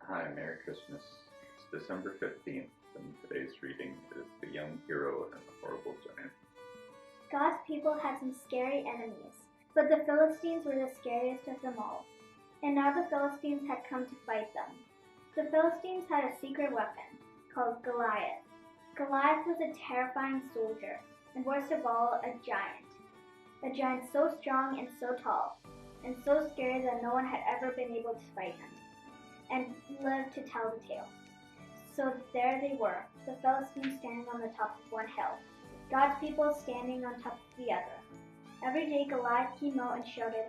Hi, Merry Christmas. It's December 15th, and today's reading is The Young Hero and the Horrible Giant. God's people had some scary enemies, but the Philistines were the scariest of them all. And now the Philistines had come to fight them. The Philistines had a secret weapon called Goliath. Goliath was a terrifying soldier, and worst of all, a giant. A giant so strong and so tall, and so scary that no one had ever been able to fight him, and lived to tell the tale. So there they were, the Philistines standing on the top of one hill, God's people standing on top of the other. Every day Goliath came out and shouted,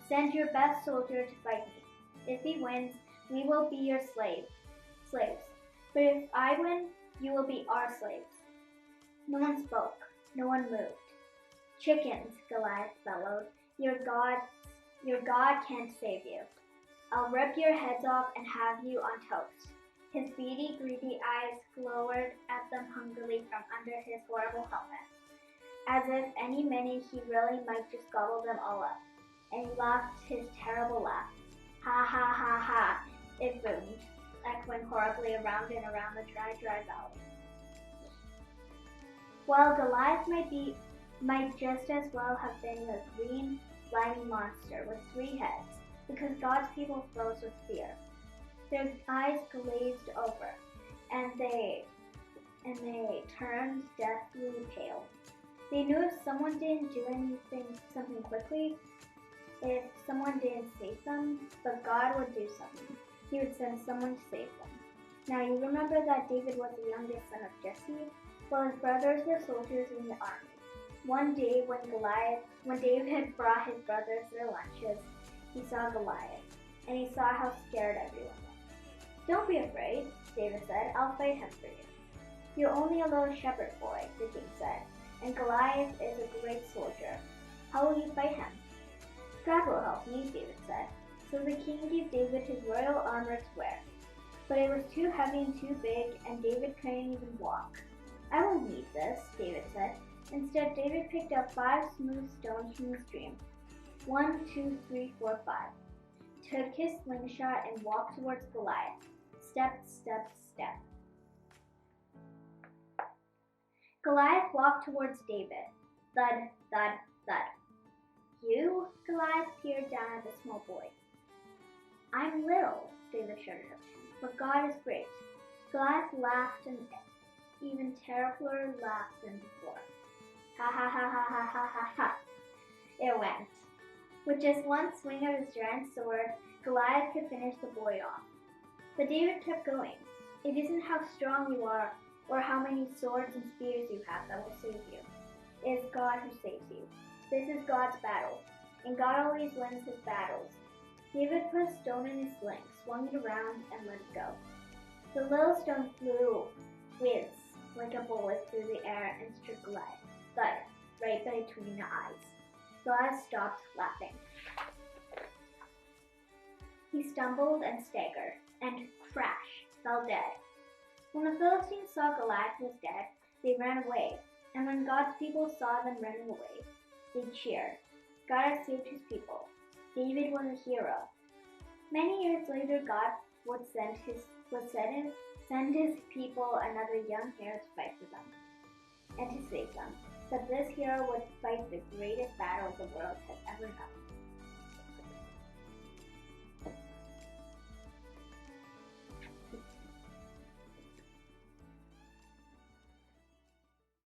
"Send your best soldier to fight me. If he wins, we will be your slaves. But if I win, you will be our slaves." No one spoke. No one moved. "Chickens," Goliath bellowed, your God can't save you. I'll rip your heads off and have you on toast." His beady, greedy eyes glowered at them hungrily from under his horrible helmet, as if any minute he really might just gobble them all up. And he laughed his terrible laugh. Ha ha ha ha, it boomed, echoing horribly around and around the dry valley. Well, Goliath might just as well have been a green, slimy monster with 3 heads, because God's people froze with fear. Their eyes glazed over, and they turned deathly pale. They knew if someone didn't do something quickly, if someone didn't save them, but God would do something. He would send someone to save them. Now you remember that David was the youngest son of Jesse? Well, his brothers were soldiers in the army. One day when David brought his brothers their lunches, he saw Goliath, and he saw how scared everyone was. "Don't be afraid," David said. "I'll fight him for you." "You're only a little shepherd boy," the king said, "and Goliath is a great soldier. How will you fight him?" "God will help me," David said. So the king gave David his royal armor to wear. But it was too heavy and too big, and David couldn't even walk. "I won't need this," David said. Instead, David picked up 5 smooth stones from the stream. 1, 2, 3, 4, 5. Took his slingshot and walked towards Goliath. Step, step, step. Goliath walked towards David. Thud, thud, thud. "You?" Goliath peered down at the small boy. "I'm little," David shouted at him, "but God is great." Goliath laughed an even terribler laugh than before. Ha ha ha ha ha ha ha ha. It went. With just one swing of his giant sword, Goliath could finish the boy off. But David kept going. It isn't how strong you are or how many swords and spears you have that will save you. It is God who saves you. This is God's battle, and God always wins his battles. David put a stone in his sling, swung it around, and let it go. The little stone flew, whiz, like a bullet through the air and struck Goliath, thud, right between the eyes. Goliath stopped laughing. He stumbled and staggered, and crash, fell dead. When the Philistines saw Goliath was dead, they ran away, and when God's people saw them running away, they cheered. God had saved his people. David was a hero. Many years later, God would send his people another young hero to fight for them and to save them. But this hero would fight the greatest battle the world has ever known.